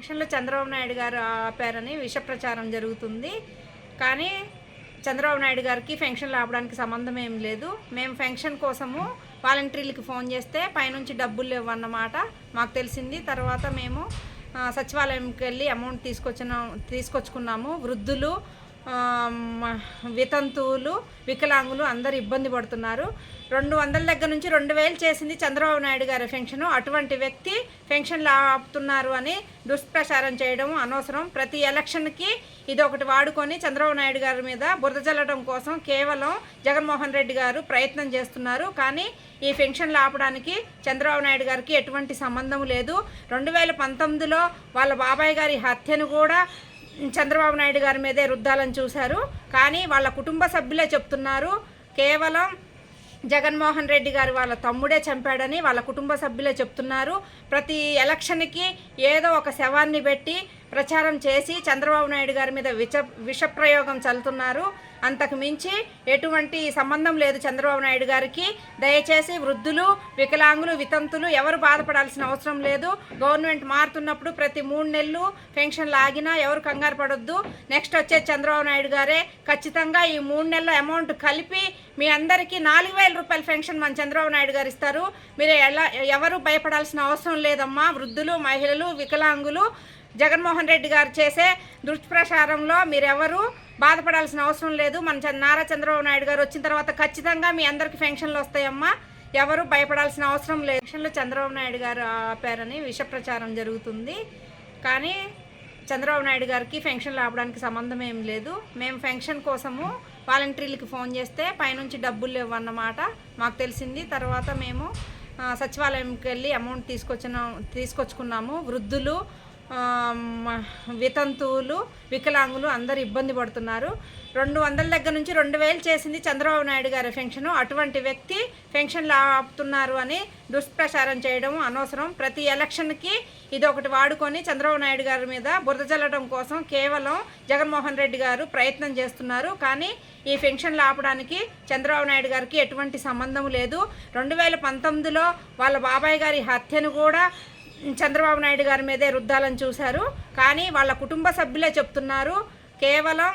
ఎలక్షన్లో చంద్రబాబు నాయుడు గారు ఆపారని విష ప్రచారం జరుగుతుంది. కానీ చంద్రబాబు నాయుడు గారికి ఫెన్షన్లు ఆపడానికి సంబంధం ఏం లేదు. మేము ఫెన్షన్ కోసము వాలంటీర్లకి ఫోన్ చేస్తే పైనుంచి డబ్బులు లేవన్నమాట మాకు తెలిసింది. తర్వాత మేము సచివాలయంకి వెళ్ళి అమౌంట్ తీసుకొచ్చుకున్నాము. వృద్ధులు, వితంతువులు, వికలాంగులు అందరు ఇబ్బంది పడుతున్నారు. 200 దగ్గర నుంచి 2000 చేసింది చంద్రబాబు నాయుడు గారి పెన్షన్. అటువంటి వ్యక్తి పెన్షన్లు ఆపుతున్నారు అని దుష్ప్రచారం చేయడం అనవసరం. ప్రతి ఎలక్షన్కి ఇది ఒకటి వాడుకొని చంద్రబాబు నాయుడు గారి మీద బురద జల్లడం కోసం కేవలం జగన్మోహన్ రెడ్డి గారు ప్రయత్నం చేస్తున్నారు. కానీ ఈ పెన్షన్లు ఆపడానికి చంద్రబాబు నాయుడు గారికి ఎటువంటి సంబంధం లేదు. 2019లో వాళ్ళ బాబాయ్ గారి హత్యను కూడా చంద్రబాబు నాయుడు గారి మీదే రుద్దాలని చూశారు. కానీ వాళ్ళ కుటుంబ సభ్యులే చెప్తున్నారు కేవలం జగన్మోహన్ రెడ్డి గారు వాళ్ళ తమ్ముడే చంపాడని వాళ్ళ కుటుంబ సభ్యులే చెప్తున్నారు. ప్రతి ఎలక్షన్కి ఏదో ఒక శవాన్ని పెట్టి ప్రచారం చేసి చంద్రబాబు నాయుడు గారి మీద విషప్రయోగం చల్లుతున్నారు. అంతకు మించి ఎటువంటి సంబంధం లేదు చంద్రబాబు నాయుడు గారికి. దయచేసి వృద్ధులు, వికలాంగులు, వితంతులు ఎవరు బాధపడాల్సిన అవసరం లేదు. గవర్నమెంట్ మారుతున్నప్పుడు ప్రతి 3 నెలలు పెన్షన్లు ఆగినా ఎవరు కంగారు పడొద్దు. నెక్స్ట్ వచ్చే చంద్రబాబు నాయుడు గారే ఖచ్చితంగా ఈ 3 నెలల అమౌంట్ కలిపి మీ అందరికీ 4000 రూపాయల పెన్షన్ మన చంద్రబాబు నాయుడు గారు ఇస్తారు. మీరు ఎవరు భయపడాల్సిన అవసరం లేదమ్మా. వృద్ధులు, మహిళలు, వికలాంగులు జగన్మోహన్ రెడ్డి గారు చేసే దుష్ప్రచారంలో మీరెవరు బాధపడాల్సిన అవసరం లేదు. మన నారా చంద్రబాబు నాయుడు గారు వచ్చిన తర్వాత ఖచ్చితంగా మీ అందరికీ పెన్షన్లు వస్తాయమ్మా. ఎవరు భయపడాల్సిన అవసరం లేదు. ఎలక్షన్లో చంద్రబాబు నాయుడు గారు ఆపారని విష ప్రచారం జరుగుతుంది. కానీ చంద్రబాబు నాయుడు గారికి పెన్షన్లు ఆపడానికి సంబంధం ఏం లేదు. మేము పెన్షన్ కోసము వాలంటీర్లకి ఫోన్ చేస్తే పైనుంచి డబ్బులు లేవన్నమాట మాకు తెలిసింది. తర్వాత మేము సచివాలయంకి వెళ్ళి అమౌంట్ తీసుకొచ్చుకున్నాము. వృద్ధులు, వితంతువులు, వికలాంగులు అందరు ఇబ్బంది పడుతున్నారు. 200 దగ్గర నుంచి 2000 చేసింది చంద్రబాబు నాయుడు గారి పెన్షన్. అటువంటి వ్యక్తి పెన్షన్లు ఆపుతున్నారు అని దుష్ప్రచారం చేయడం అనవసరం. ప్రతి ఎలక్షన్కి ఇది ఒకటి వాడుకొని చంద్రబాబు నాయుడు గారి మీద బురద జల్లడం కోసం కేవలం జగన్మోహన్ రెడ్డి గారు ప్రయత్నం చేస్తున్నారు. కానీ ఈ పెన్షన్లు ఆపడానికి చంద్రబాబు నాయుడు గారికి ఎటువంటి సంబంధం లేదు. 2019లో వాళ్ళ బాబాయ్ గారి హత్యను కూడా చంద్రబాబు నాయుడు గారి మీదే రుద్దాలని చూశారు. కానీ వాళ్ళ కుటుంబ సభ్యులే చెప్తున్నారు కేవలం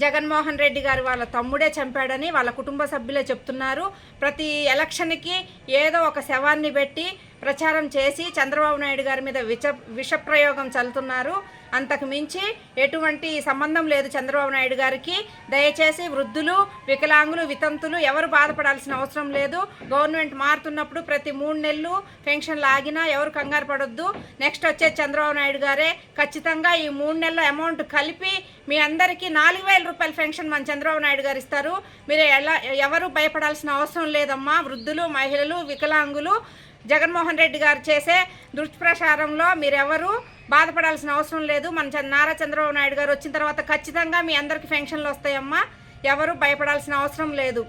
జగన్మోహన్ రెడ్డి గారు వాళ్ళ తమ్ముడే చంపాడని వాళ్ళ కుటుంబ సభ్యులే చెప్తున్నారు. ప్రతి ఎలక్షన్కి ఏదో ఒక శవాన్ని పెట్టి ప్రచారం చేసి చంద్రబాబు నాయుడు గారి మీద విషప్రయోగం చల్లుతున్నారు. అంతకు మించి ఎటువంటి సంబంధం లేదు చంద్రబాబు నాయుడు గారికి. దయచేసి వృద్ధులు, వికలాంగులు, వితంతులు ఎవరు బాధపడాల్సిన అవసరం లేదు. గవర్నమెంట్ మారుతున్నప్పుడు ప్రతి 3 నెలలు పెన్షన్లు ఆగినా ఎవరు కంగారు పడొద్దు. నెక్స్ట్ వచ్చే చంద్రబాబు నాయుడు గారే ఖచ్చితంగా ఈ 3 నెలల అమౌంట్ కలిపి మీ అందరికీ 4000 రూపాయల పెన్షన్ మన చంద్రబాబు నాయుడు గారు ఇస్తారు. మీరు ఎవరు భయపడాల్సిన అవసరం లేదమ్మా. వృద్ధులు, మహిళలు, వికలాంగులు జగన్మోహన్ రెడ్డి గారు చేసే దుష్ప్రచారంలో మీరెవరు బాధపడాల్సిన అవసరం లేదు. మన నారా చంద్రబాబు నాయుడు గారు వచ్చిన తర్వాత ఖచ్చితంగా మీ అందరికీ పెన్షన్లు వస్తాయమ్మా. ఎవరు భయపడాల్సిన అవసరం లేదు.